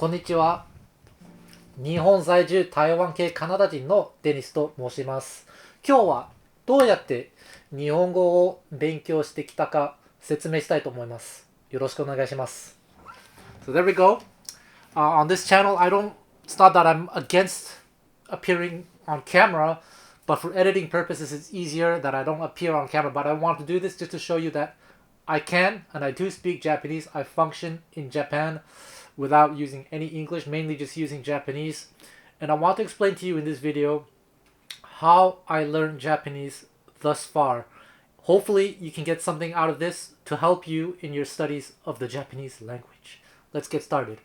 こんにちは。日本在住台湾系カナダ人のデニスと申します。今日はどうやって日本語を勉強してきたか説明したいと思います。よろしくお願いします。So there we go. On this channel, it's not that I'm against appearing on camera, but for editing purposes, it's easier that I don't appear on camera. But I want to do this just to show you that I can and I do speak Japanese. I function in Japan without using any English, mainly just using Japanese. And I want to explain to you in this video how I learned Japanese thus far. Hopefully you can get something out of this to help you in your studies of the Japanese language. Let's get started.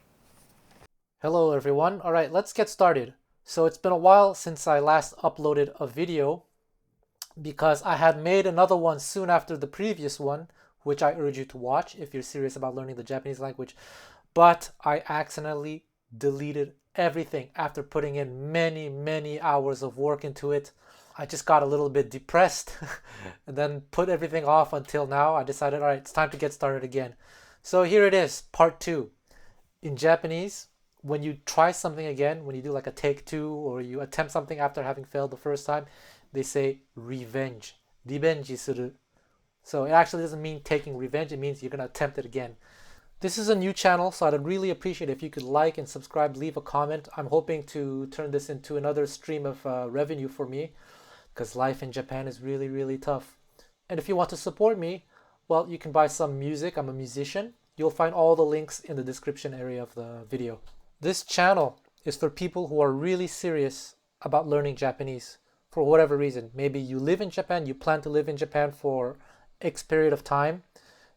Hello everyone. Alright, let's get started. So it's been a while since I last uploaded a video because I had made another one soon after the previous one, which I urge you to watch if you're serious about learning the Japanese language. But I accidentally deleted everything after putting in many hours of work into it. I just got a little bit depressed and then put everything off until now. I decided, all right, it's time to get started again. So here it is, part 2. In Japanese, when you try something again, when you do like a take 2 or you attempt something after having failed the first time, they say revenge. Rivenji suru. So it actually doesn't mean taking revenge, it means you're going to attempt it again. This is a new channel, so I'd really appreciate if you could like and subscribe, leave a comment. I'm hoping to turn this into another stream of revenue for me because life in Japan is really tough. And if you want to support me, well, you can buy some music. I'm a musician. You'll find all the links in the description area of the video. This channel is for people who are really serious about learning Japanese for whatever reason. Maybe you live in Japan, you plan to live in Japan for X period of time.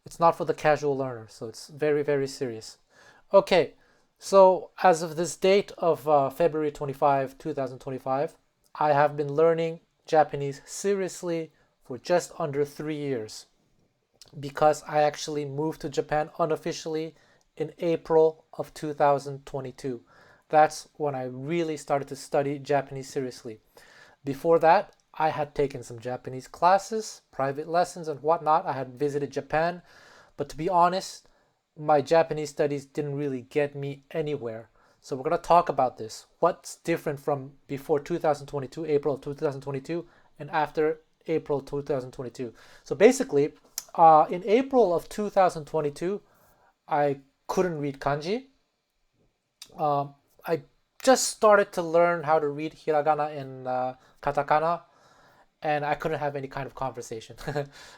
It's not for the casual learner, so it's very serious. Okay, so as of this date of February 25, 2025, I have been learning Japanese seriously for just under 3 years because I actually moved to Japan unofficially in April of 2022. That's when I really started to study Japanese seriously. Before that, I had taken some Japanese classes, private lessons and whatnot. I had visited Japan, but to be honest, my Japanese studies didn't really get me anywhere. So we're going to talk about this. What's different from before 2022, April of 2022, and after April 2022. So basically, in April of 2022, I couldn't read kanji. I just started to learn how to read hiragana and katakana, and I couldn't have any kind of conversation.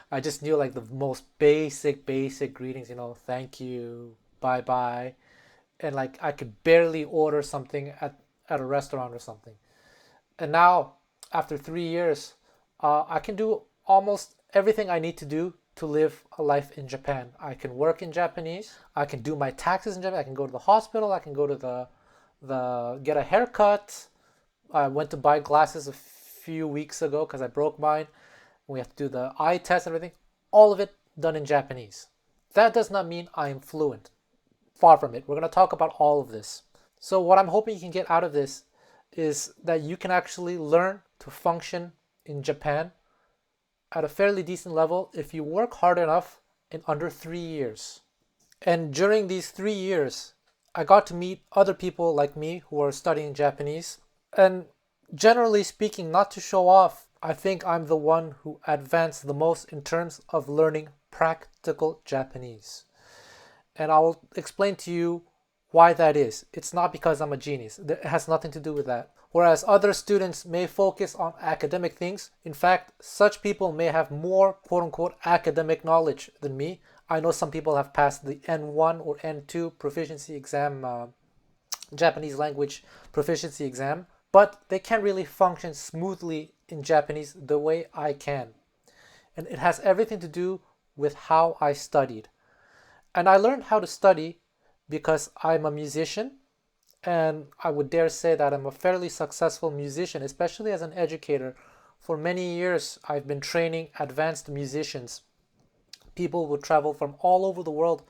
I just knew like the most basic greetings, thank you, bye bye, and like I could barely order something at a restaurant or something. And now, after 3 years, I can do almost everything I need to do to live a life in Japan. I can work in Japanese, I can do my taxes in Japan, I can go to the hospital, I can go to the get a haircut. I went to buy glasses a few weeks ago because I broke mine. We have to do the eye test and everything. All of it done in Japanese. That does not mean I am fluent. Far from it. We're going to talk about all of this. So what I'm hoping you can get out of this is that you can actually learn to function in Japan at a fairly decent level if you work hard enough in under 3 years. And during these 3 years, I got to meet other people like me who are studying Japanese. And generally speaking, not to show off, I think I'm the one who advanced the most in terms of learning practical Japanese. And I will explain to you why that is. It's not because I'm a genius. It has nothing to do with that. Whereas other students may focus on academic things, in fact, such people may have more quote-unquote academic knowledge than me. I know some people have passed the N1 or N2 proficiency exam, Japanese language proficiency exam, but they can't really function smoothly in Japanese the way I can. And it has everything to do with how I studied. And I learned how to study because I'm a musician, and I would dare say that I'm a fairly successful musician, especially as an educator. For many years, I've been training advanced musicians. People would travel from all over the world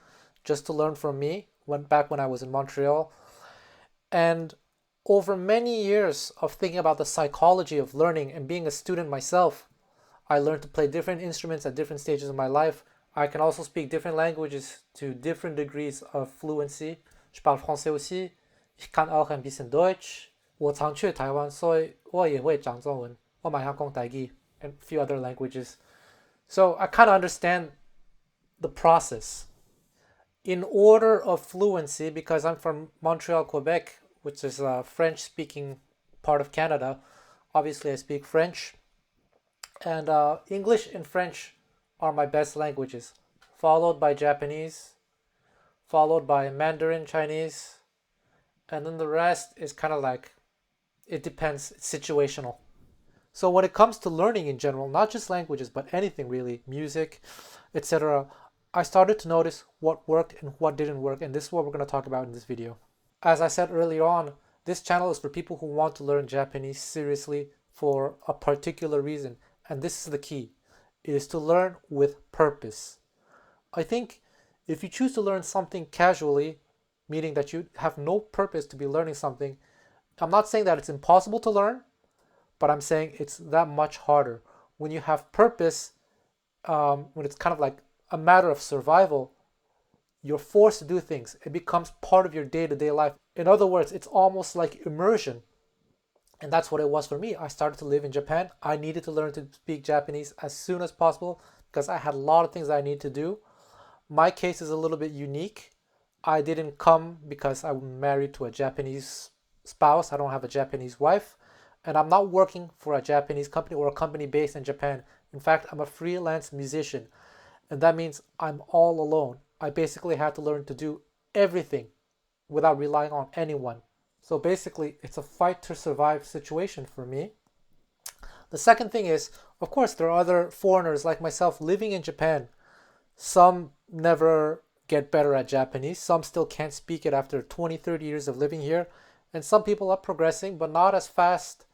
just to learn from me, back when I was in Montreal. And over many years of thinking about the psychology of learning and being a student myself, I learned to play different instruments at different stages of my life. I can also speak different languages to different degrees of fluency. Je parle français aussi. Ich kann auch ein bisschen Deutsch. 我常去台湾，所以我也会讲中文。我蛮会讲台语 and a few other languages. So I kind of understand the process. In order of fluency, because I'm from Montreal, Quebec, which is a French-speaking part of Canada, obviously I speak French. And English and French are my best languages, followed by Japanese, followed by Mandarin Chinese, and then the rest is kind of like it depends, it's situational. So when it comes to learning in general, not just languages, but anything really, music, etc., I started to notice what worked and what didn't work, and this is what we're going to talk about in this video. As I said earlier on, this channel is for people who want to learn Japanese seriously for a particular reason, and this is the key. It is to learn with purpose. I think if you choose to learn something casually, meaning that you have no purpose to be learning something, I'm not saying that it's impossible to learn, but I'm saying it's that much harder. When you have purpose, when it's kind of like a matter of survival, you're forced to do things. It becomes part of your day-to-day life. In other words, it's almost like immersion. And that's what it was for me. I started to live in Japan. I needed to learn to speak Japanese as soon as possible because I had a lot of things I need to do. My case is a little bit unique. I didn't come because I'm married to a Japanese spouse. I don't have a Japanese wife. And I'm not working for a Japanese company or a company based in Japan. In fact, I'm a freelance musician. And that means I'm all alone. I basically had to learn to do everything without relying on anyone. So basically, it's a fight to survive situation for me. The second thing is, of course, there are other foreigners like myself living in Japan. Some never get better at Japanese. Some still can't speak it after 20, 30 years of living here. And some people are progressing, but not as fast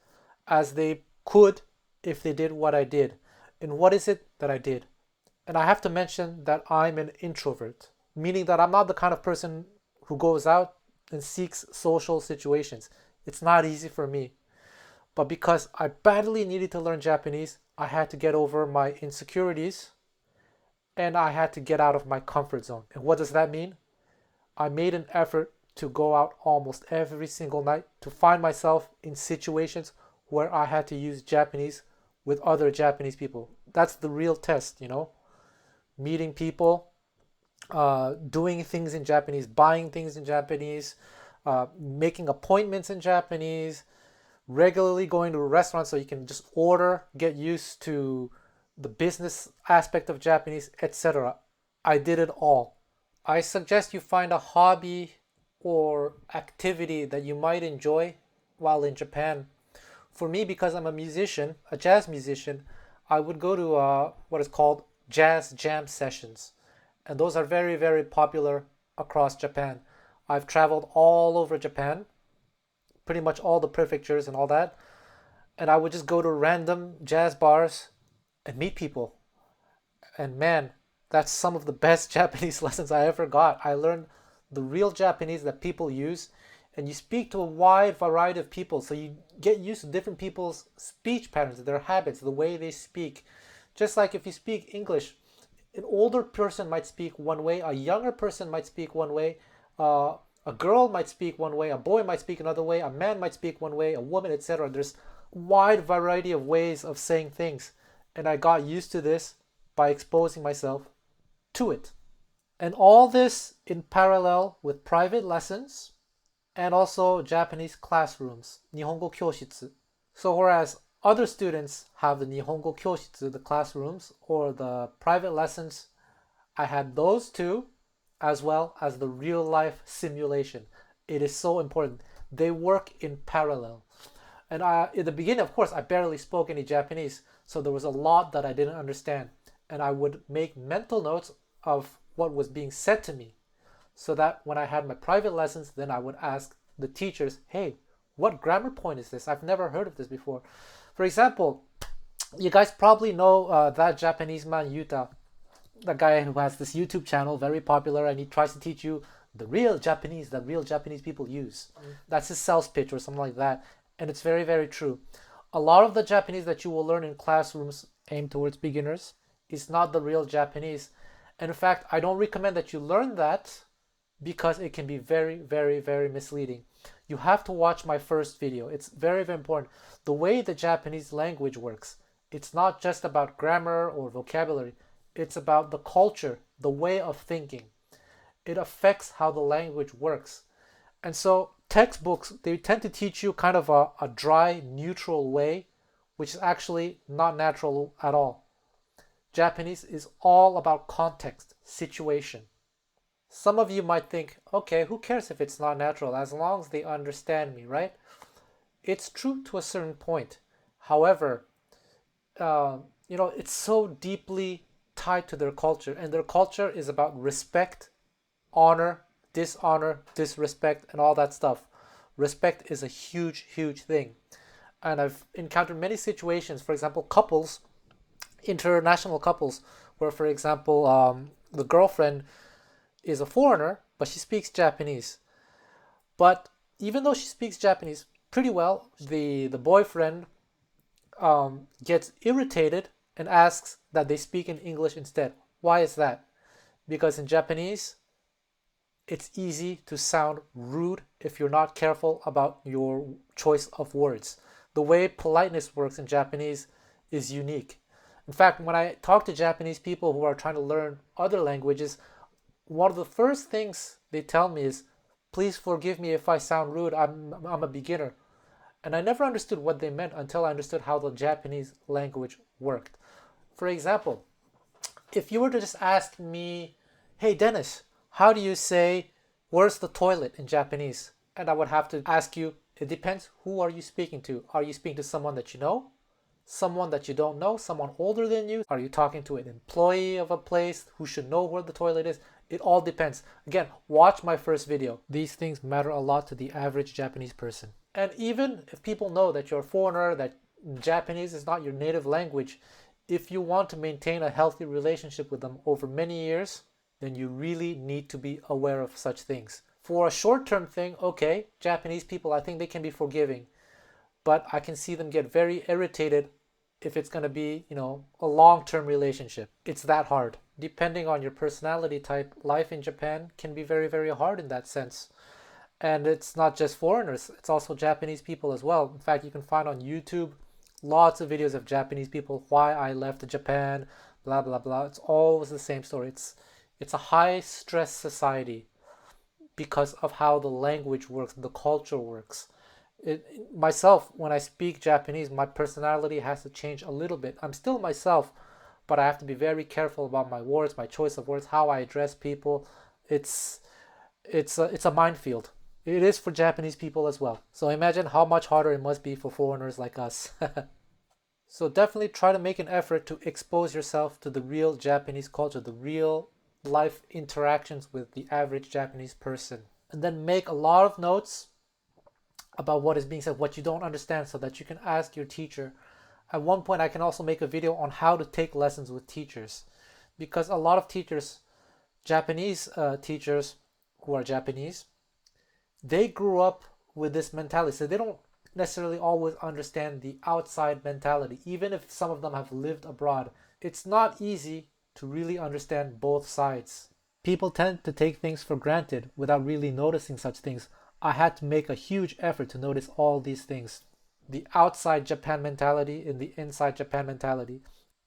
as they could if they did what I did. And what is it that I did? And I have to mention that I'm an introvert, meaning that I'm not the kind of person who goes out and seeks social situations. It's not easy for me. But because I badly needed to learn Japanese, I had to get over my insecurities and I had to get out of my comfort zone. And what does that mean? I made an effort to go out almost every single night to find myself in situations where I had to use Japanese with other Japanese people. That's the real test, you know? Meeting people, doing things in Japanese, buying things in Japanese, making appointments in Japanese, regularly going to a restaurant so you can just order, get used to the business aspect of Japanese, etc. I did it all. I suggest you find a hobby or activity that you might enjoy while in Japan. For me, because I'm a musician, a jazz musician, I would go to what is called jazz jam sessions. And those are very, very popular across Japan. I've traveled all over Japan, pretty much all the prefectures and all that. And I would just go to random jazz bars and meet people. And man, that's some of the best Japanese lessons I ever got. I learned the real Japanese that people use. And you speak to a wide variety of people. So you get used to different people's speech patterns, their habits, the way they speak. Just like if you speak English, an older person might speak one way, a younger person might speak one way, a girl might speak one way, a boy might speak another way, a man might speak one way, a woman, etc. There's a wide variety of ways of saying things. And I got used to this by exposing myself to it. And all this in parallel with private lessons and also Japanese classrooms, Nihongo Kyoshitsu. So whereas other students have the Nihongo Kyoshitsu, the classrooms, or the private lessons, I had those two, as well as the real life simulation. It is so important. They work in parallel. And in the beginning, of course, I barely spoke any Japanese, so there was a lot that I didn't understand. And I would make mental notes of what was being said to me, so that when I had my private lessons, then I would ask the teachers, hey, what grammar point is this? I've never heard of this before. For example, you guys probably know that Japanese man Yuta, the guy who has this YouTube channel, very popular, and he tries to teach you the real Japanese that real Japanese people use. That's his sales pitch or something like that. And it's very, very true. A lot of the Japanese that you will learn in classrooms aimed towards beginners is not the real Japanese. And in fact, I don't recommend that you learn that because it can be very, very, very misleading. You have to watch my first video. It's very, very important. The way the Japanese language works, it's not just about grammar or vocabulary, it's about the culture, the way of thinking. It affects how the language works. And so textbooks, they tend to teach you kind of a dry, neutral way, which is actually not natural at all. Japanese is all about context, situation. Some of you might think, okay, who cares if it's not natural as long as they understand me, right? It's true to a certain point. However, it's so deeply tied to their culture, and their culture is about respect, honor, disrespect, and all that stuff. Respect is a huge, huge thing. And I've encountered many situations, for example, couples, international couples, where, for example, the girlfriend is a foreigner, but she speaks Japanese. But even though she speaks Japanese pretty well, the boyfriend gets irritated and asks that they speak in English instead. Why is that? Because in Japanese, it's easy to sound rude if you're not careful about your choice of words. The way politeness works in Japanese is unique. In fact, when I talk to Japanese people who are trying to learn other languages, one of the first things they tell me is, please forgive me if I sound rude, I'm a beginner. And I never understood what they meant until I understood how the Japanese language worked. For example, if you were to just ask me, hey Dennis, how do you say, where's the toilet in Japanese? And I would have to ask you, it depends, who are you speaking to? Are you speaking to someone that you know? Someone that you don't know? Someone older than you? Are you talking to an employee of a place who should know where the toilet is? It all depends. Again, watch my first video. These things matter a lot to the average Japanese person. And even if people know that you're a foreigner, that Japanese is not your native language, if you want to maintain a healthy relationship with them over many years, then you really need to be aware of such things. For a short-term thing, okay, Japanese people, I think they can be forgiving, but I can see them get very irritated if it's going to be, a long-term relationship. It's that hard. Depending on your personality type, life in Japan can be very, very hard in that sense. And it's not just foreigners, it's also Japanese people as well. In fact, you can find on YouTube lots of videos of Japanese people, why I left Japan, blah, blah, blah. It's always the same story. It's a high stress society because of how the language works, the culture works. Myself, when I speak Japanese, my personality has to change a little bit. I'm still myself, but I have to be very careful about my words, my choice of words, how I address people. It's a minefield. It is for Japanese people as well. So imagine how much harder it must be for foreigners like us. So definitely try to make an effort to expose yourself to the real Japanese culture, the real life interactions with the average Japanese person. And then make a lot of notes about what is being said, what you don't understand, so that you can ask your teacher. At one point, I can also make a video on how to take lessons with teachers, because a lot of teachers, Japanese teachers who are Japanese, they grew up with this mentality, so they don't necessarily always understand the outside mentality. Even if some of them have lived abroad, it's not easy to really understand both sides. People tend to take things for granted without really noticing such things. I had to make a huge effort to notice all these things. The outside Japan mentality and the inside Japan mentality.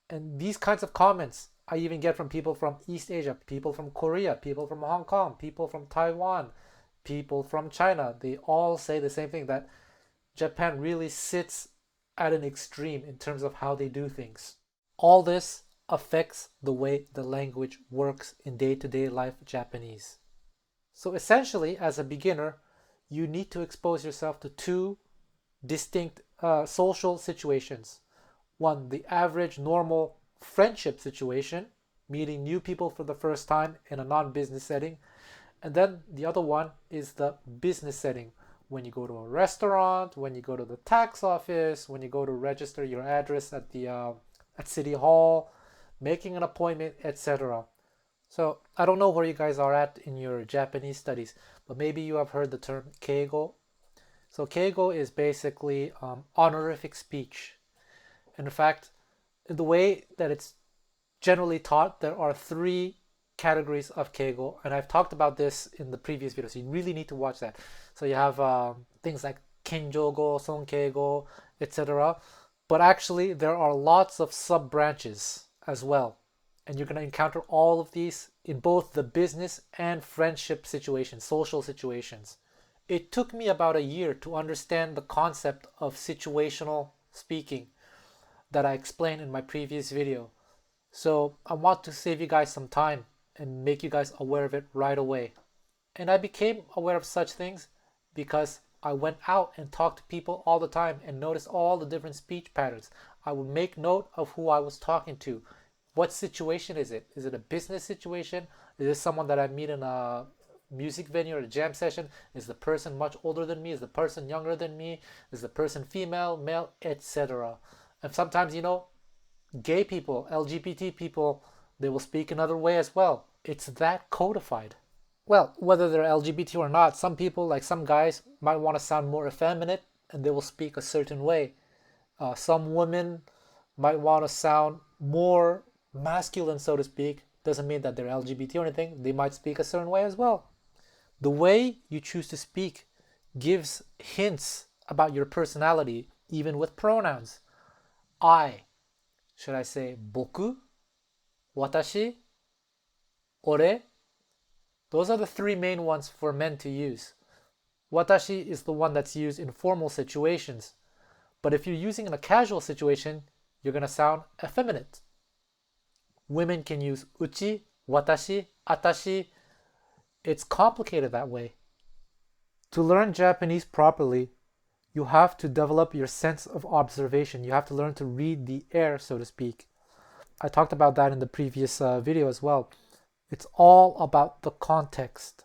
And these kinds of comments I even get from people from East Asia, people from Korea, people from Hong Kong, people from Taiwan, people from China. They all say the same thing, that Japan really sits at an extreme in terms of how they do things. All this affects the way the language works in day-to-day life Japanese. So essentially, as a beginner, you need to expose yourself to two distinct social situations. One, the average normal friendship situation, meeting new people for the first time in a non-business setting. And then the other one is the business setting, when you go to a restaurant, when you go to the tax office, when you go to register your address at the at City Hall, making an appointment, etc. So I don't know where you guys are at in your Japanese studies, but maybe you have heard the term keigo. So keigo is basically honorific speech. And in fact, the way that it's generally taught, there are three categories of keigo, and I've talked about this in the previous video, so you really need to watch that. So you have things like kenjogo, sonkeigo, etc. But actually, there are lots of sub branches as well, and you're going to encounter all of these in both the business and friendship situations, social situations. It took me about a year to understand the concept of situational speaking that I explained in my previous video. So I want to save you guys some time and make you guys aware of it right away. And I became aware of such things because I went out and talked to people all the time and noticed all the different speech patterns. I would make note of who I was talking to. What situation is it? Is it a business situation? Is it someone that I meet in a music venue or a jam session? Is the person much older than me? Is the person younger than me? Is the person female, male, etc.? And sometimes, gay people, LGBT people, they will speak another way as well. It's that codified. Well, whether they're LGBT or not, some people, like some guys, might want to sound more effeminate and they will speak a certain way. Some women might want to sound more masculine, so to speak. Doesn't mean that they're LGBT or anything. They might speak a certain way as well. The way you choose to speak gives hints about your personality, even with pronouns. I, should I say boku, watashi, ore? Those are the three main ones for men to use. Watashi is the one that's used in formal situations. But if you're using in a casual situation, you're going to sound effeminate. Women can use uchi, watashi, atashi. It's complicated that way. To learn Japanese properly, you have to develop your sense of observation. You have to learn to read the air, so to speak. I talked about that in the previous video as well. It's all about the context.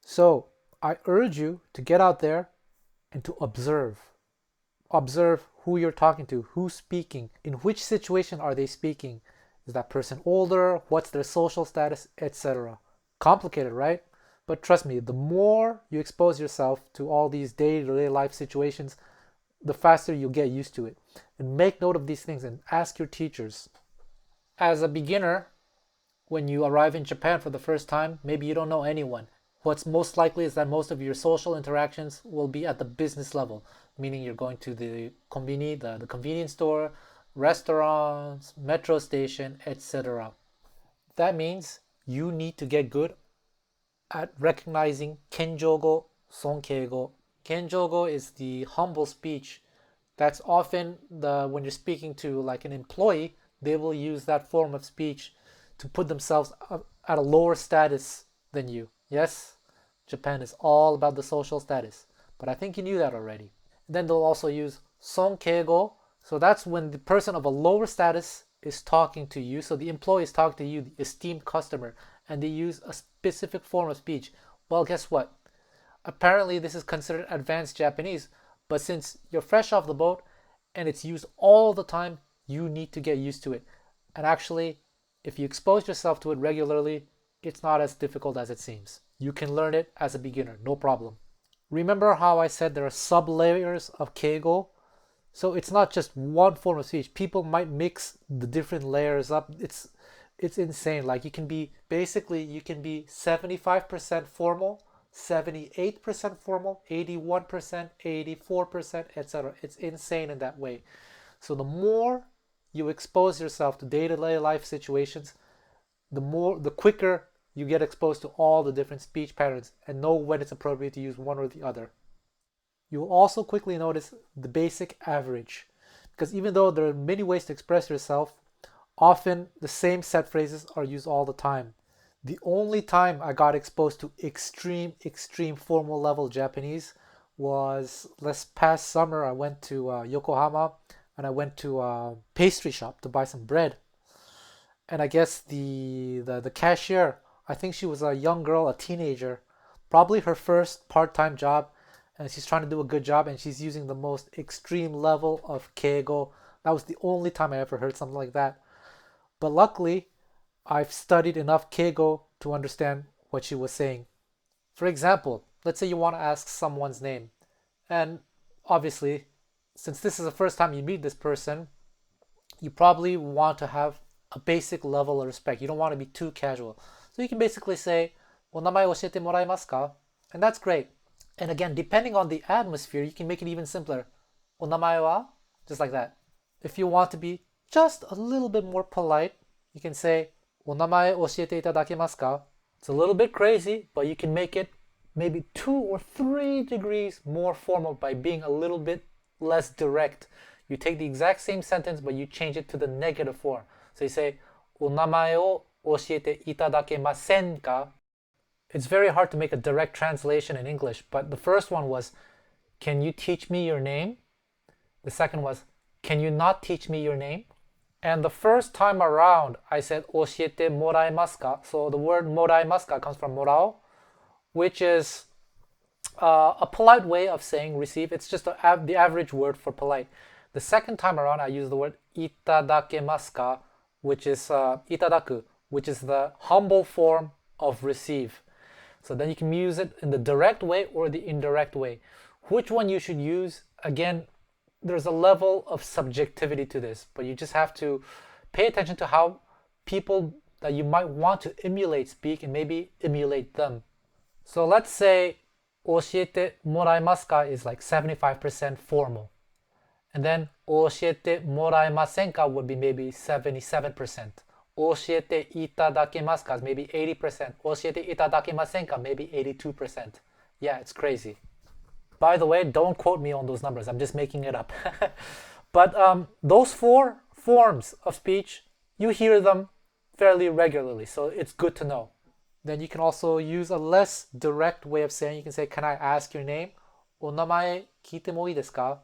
So I urge you to get out there and to observe. Observe who you're talking to, who's speaking, in which situation are they speaking. Is that person older? What's their social status, etc. Complicated, right? But trust me, the more you expose yourself to all these day-to-day life situations, the faster you'll get used to it. And make note of these things and ask your teachers. As a beginner, when you arrive in Japan for the first time, maybe you don't know anyone. What's most likely is that most of your social interactions will be at the business level, meaning you're going to the konbini, the convenience store, restaurants, metro station, etc. That means you need to get good at recognizing kenjogo, sonkeigo. Kenjogo is the humble speech. That's often when you're speaking to like an employee, they will use that form of speech to put themselves at a lower status than you. Yes, Japan is all about the social status, but I think you knew that already. Then they'll also use sonkeigo. So that's when the person of a lower status is talking to you. So the employee is talking to you, the esteemed customer, and they use a specific form of speech. Well, guess what? Apparently this is considered advanced Japanese, but since you're fresh off the boat and it's used all the time, you need to get used to it. And actually, if you expose yourself to it regularly, it's not as difficult as it seems. You can learn it as a beginner, no problem. Remember how I said there are sub-layers of keigo? So it's not just one form of speech. People might mix the different layers up. It's insane. Like you can be 75% formal, 78% formal, 81%, 84%, etc. It's insane in that way. So the more you expose yourself to day-to-day life situations, the quicker you get exposed to all the different speech patterns and know when it's appropriate to use one or the other. You will also quickly notice the basic average, because even though there are many ways to express yourself, often the same set phrases are used all the time. The only time I got exposed to extreme formal level Japanese was this past summer. I went to Yokohama and I went to a pastry shop to buy some bread. And I guess the cashier, I think she was a young girl, a teenager, probably her first part-time job, and she's trying to do a good job, and she's using the most extreme level of keigo. That was the only time I ever heard something like that. But luckily, I've studied enough keigo to understand what she was saying. For example, let's say you want to ask someone's name, and obviously, since this is the first time you meet this person, you probably want to have a basic level of respect. You don't want to be too casual. So you can basically say, お名前教えてもらえますか? And that's great. And again, depending on the atmosphere, you can make it even simpler. お名前は? Just like that. If you want to be just a little bit more polite, you can say, お名前教えていただけますか? It's a little bit crazy, but you can make it maybe 2 or 3 degrees more formal by being a little bit less direct. You take the exact same sentence, but you change it to the negative form. So you say, お名前を教えていただけませんか? It's very hard to make a direct translation in English, but the first one was, can you teach me your name? The second was, can you not teach me your name? And the first time around, I said, 教えてもらえますか? So the word もらえますか comes from もらお, which is a polite way of saying receive. It's just the average word for polite. The second time around, I used the word いただけますか, which is いただく, which is the humble form of receive. So then you can use it in the direct way or the indirect way. Which one you should use? Again, there's a level of subjectivity to this, but you just have to pay attention to how people that you might want to emulate speak and maybe emulate them. So let's say 教えてもらえますか is like 75% formal. And then 教えてもらえませんか would be maybe 77%. 教えていただけますか is maybe 80%. 教えていただけませんか maybe 82%. Yeah, it's crazy. By the way, don't quote me on those numbers. I'm just making it up. But those 4 forms of speech, you hear them fairly regularly, so it's good to know. Then you can also use a less direct way of saying, you can say, can I ask your name? お名前聞いてもいいですか?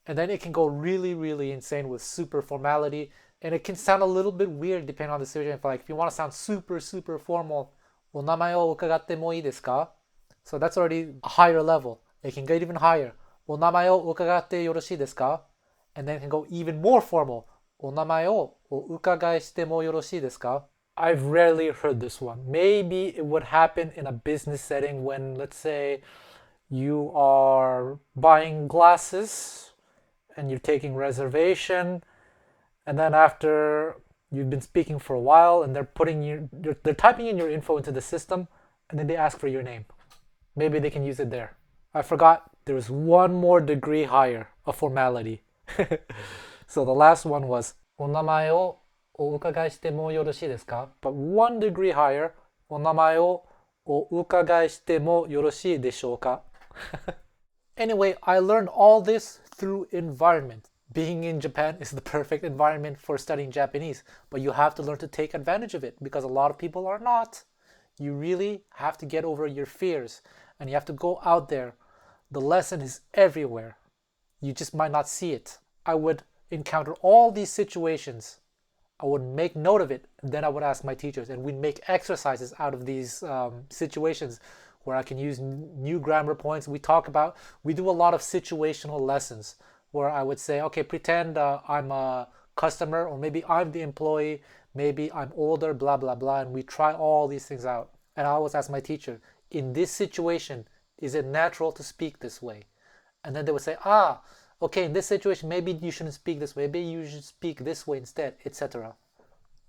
And then it can go really, really insane with super formality. And it can sound a little bit weird depending on the situation. If you want to sound super, super formal, お名前を伺ってもいいですか? So that's already a higher level. It can get even higher. お名前を伺ってよろしいですか? And then it can go even more formal. お名前をお伺いしてもよろしいですか? I've rarely heard this one. Maybe it would happen in a business setting when, let's say, you are buying glasses and you're taking reservation, and then after you've been speaking for a while and they're typing in your info into the system, and then they ask for your name. Maybe they can use it there. I forgot there was one more degree higher of formality. So the last one was お名前をお伺いしてもよろしいですか? But one degree higher, お名前をお伺いしてもよろしいでしょうか? Anyway, I learned all this through environment. Being in Japan is the perfect environment for studying Japanese, but you have to learn to take advantage of it because a lot of people are not. You really have to get over your fears and you have to go out there. The lesson is everywhere. You just might not see it. I would encounter all these situations. I would make note of it, and then I would ask my teachers, and we'd make exercises out of these situations where I can use new grammar points. We do a lot of situational lessons where I would say, okay, pretend I'm a customer, or maybe I'm the employee, maybe I'm older, blah, blah, blah, and we try all these things out. And I always ask my teacher, in this situation, is it natural to speak this way? And then they would say, okay, in this situation, maybe you shouldn't speak this way, maybe you should speak this way instead, etc.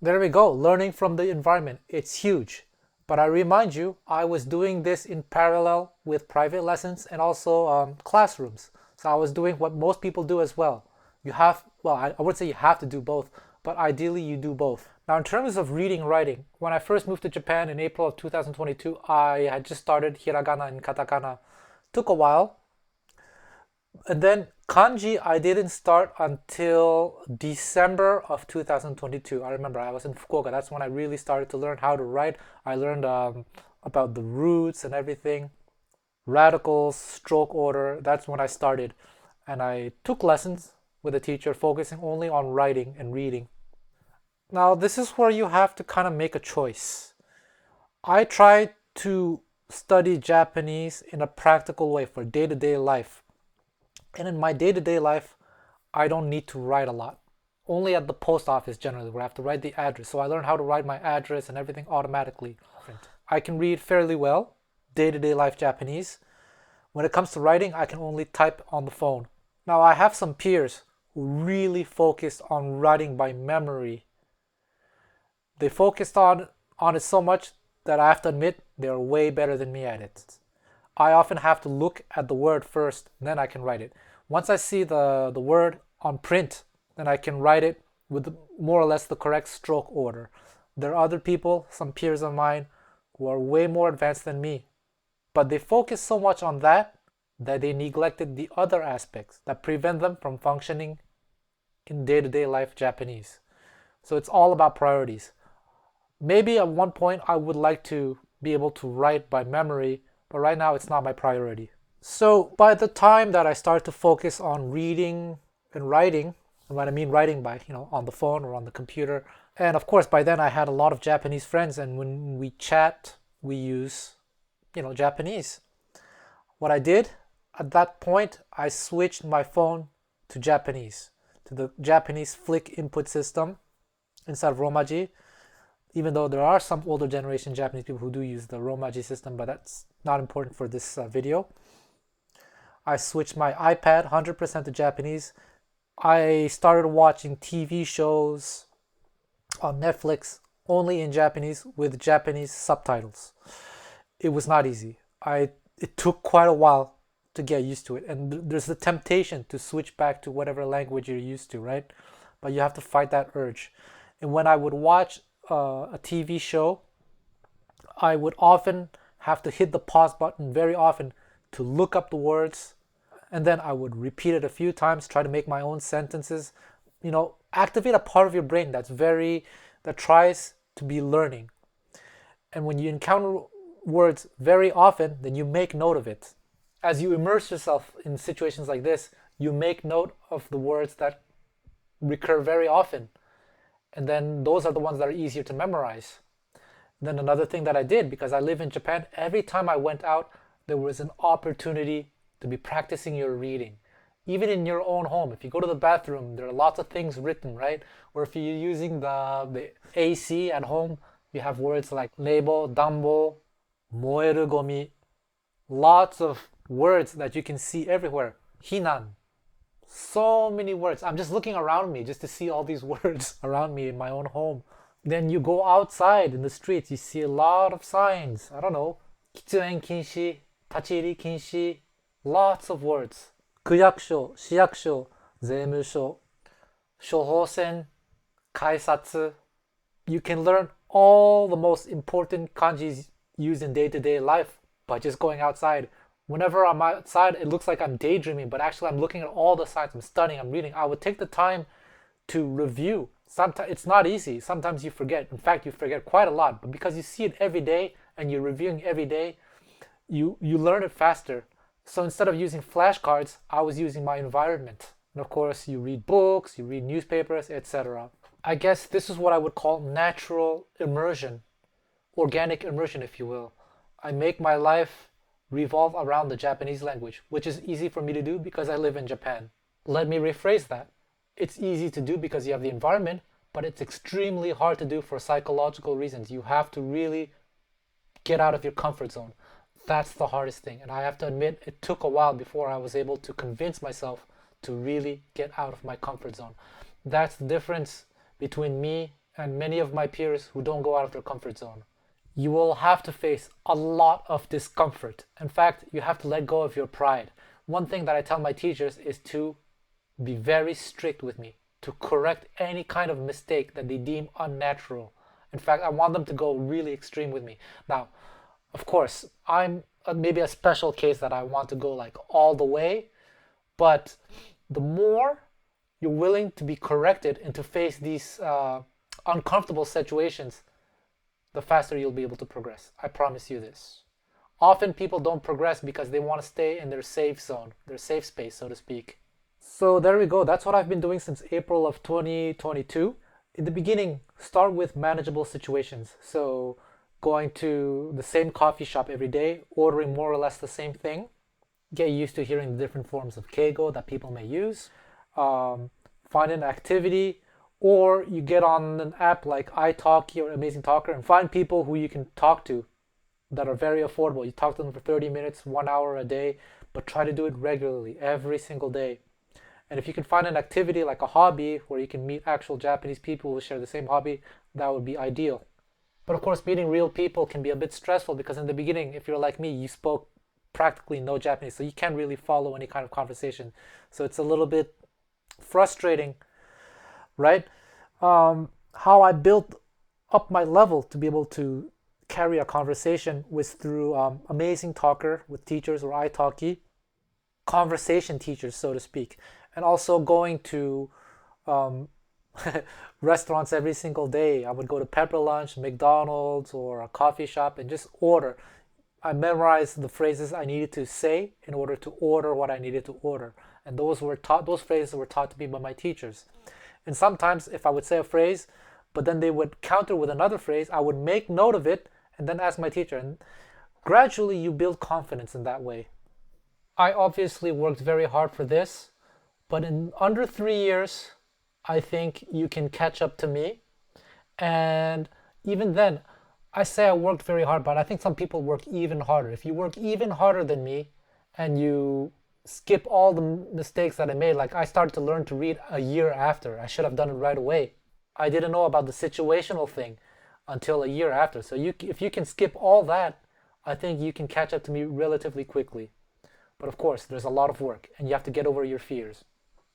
There we go, learning from the environment. It's huge. But I remind you, I was doing this in parallel with private lessons and also classrooms. So I was doing what most people do as well. I wouldn't say you have to do both, but ideally you do both. Now in terms of reading and writing, when I first moved to Japan in April of 2022, I had just started hiragana and katakana. Took a while. And then kanji I didn't start until December of 2022. I remember I was in Fukuoka. That's when I really started to learn how to write. I learned about the roots and everything. Radicals, stroke order. That's when I started. And I took lessons with a teacher focusing only on writing and reading. Now this is where you have to kind of make a choice. I try to study Japanese in a practical way for day-to-day life. And in my day-to-day life, I don't need to write a lot. Only at the post office generally, where I have to write the address. So I learned how to write my address and everything automatically. I can read fairly well, day-to-day life Japanese. When it comes to writing, I can only type on the phone. Now I have some peers who really focus on writing by memory. They focused on it so much that I have to admit they're way better than me at it. I often have to look at the word first, then I can write it. Once I see the word on print, then I can write it with more or less the correct stroke order. There are other people, some peers of mine, who are way more advanced than me, but they focus so much on that they neglected the other aspects that prevent them from functioning in day-to-day life Japanese. So it's all about priorities. Maybe at one point I would like to be able to write by memory, but right now it's not my priority. So by the time that I start to focus on reading and writing, and what I mean writing by, on the phone or on the computer, and of course by then I had a lot of Japanese friends, and when we chat, we use, Japanese. What I did at that point, I switched my phone to Japanese, to the Japanese flick input system instead of Romaji, even though there are some older generation Japanese people who do use the Romaji system, but that's not important for this video. I switched my iPad 100% to Japanese. I started watching TV shows on Netflix only in Japanese with Japanese subtitles. It was not easy. It took quite a while to get used to it, and there's the temptation to switch back to whatever language you're used to, right? But you have to fight that urge. And when I would watch a TV show, I would often have to hit the pause button very often to look up the words, and then I would repeat it a few times, try to make my own sentences, activate a part of your brain that tries to be learning. And when you encounter words very often, then you make note of it. As you immerse yourself in situations like this, you make note of the words that recur very often. And then those are the ones that are easier to memorize. Then another thing that I did, because I live in Japan, every time I went out, there was an opportunity to be practicing your reading. Even in your own home, if you go to the bathroom, there are lots of things written, right? Or if you're using the AC at home, you have words like reibo, danbo, moeru gomi. Lots of words that you can see everywhere. Hinan. So many words. I'm just looking around me just to see all these words around me in my own home. Then you go outside in the streets, you see a lot of signs. I don't know. Kitsuen kinshi, tachiri kinshi. Lots of words. Kuyakusho, shiyakusho, zeimusho, shohosen, kaisatsu. You can learn all the most important kanjis used in day-to-day life by just going outside. Whenever I'm outside, it looks like I'm daydreaming, but actually I'm looking at all the signs, I'm studying, I'm reading. I would take the time to review. Sometimes it's not easy. Sometimes you forget. In fact, you forget quite a lot. But because you see it every day and you're reviewing every day, you learn it faster. So instead of using flashcards, I was using my environment. And of course, you read books, you read newspapers, etc. I guess this is what I would call natural immersion, organic immersion, if you will. I make my life revolve around the Japanese language, which is easy for me to do because I live in Japan. Let me rephrase that. It's easy to do because you have the environment, but it's extremely hard to do for psychological reasons. You have to really get out of your comfort zone. That's the hardest thing. And I have to admit, it took a while before I was able to convince myself to really get out of my comfort zone. That's the difference between me and many of my peers who don't go out of their comfort zone. You will have to face a lot of discomfort. In fact, you have to let go of your pride. One thing that I tell my teachers is to be very strict with me, to correct any kind of mistake that they deem unnatural. In fact, I want them to go really extreme with me. Now, of course, I'm maybe a special case that I want to go like all the way, but the more you're willing to be corrected and to face these uncomfortable situations, the faster you'll be able to progress. I promise you this. Often people don't progress because they want to stay in their safe zone, their safe space, so to speak. So there we go. That's what I've been doing since April of 2022. In the beginning, start with manageable situations. So going to the same coffee shop every day, ordering more or less the same thing. Get used to hearing the different forms of keigo that people may use. Find an activity, or you get on an app like iTalki or Amazing Talker and find people who you can talk to that are very affordable. You talk to them for 30 minutes, 1 hour a day, but try to do it regularly, every single day. And if you can find an activity like a hobby where you can meet actual Japanese people who share the same hobby, that would be ideal. But of course, meeting real people can be a bit stressful because in the beginning, if you're like me, you spoke practically no Japanese, so you can't really follow any kind of conversation. So it's a little bit frustrating, right? How I built up my level to be able to carry a conversation was through amazing talker with teachers or italki, conversation teachers, so to speak, and also going to um, restaurants every single day. I would go to Pepper Lunch, McDonald's, or a coffee shop and just order. I memorized the phrases I needed to say in order to order what I needed to order, and those phrases were taught to me by my teachers. And sometimes, if I would say a phrase, but then they would counter with another phrase, I would make note of it and then ask my teacher. And gradually, you build confidence in that way. I obviously worked very hard for this, but in under 3 years, I think you can catch up to me. And even then, I say I worked very hard, but I think some people work even harder. If you work even harder than me and you skip all the mistakes that I made, like I started to learn to read a year after, I should have done it right away. I didn't know about the situational thing until a year after. So if you can skip all that, I think you can catch up to me relatively quickly. But of course, there's a lot of work and you have to get over your fears.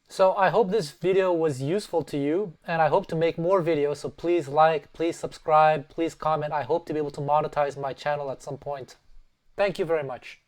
So I hope this video was useful to you, and I hope to make more videos. So please like, please subscribe, please comment. I hope to be able to monetize my channel at some point. Thank you very much.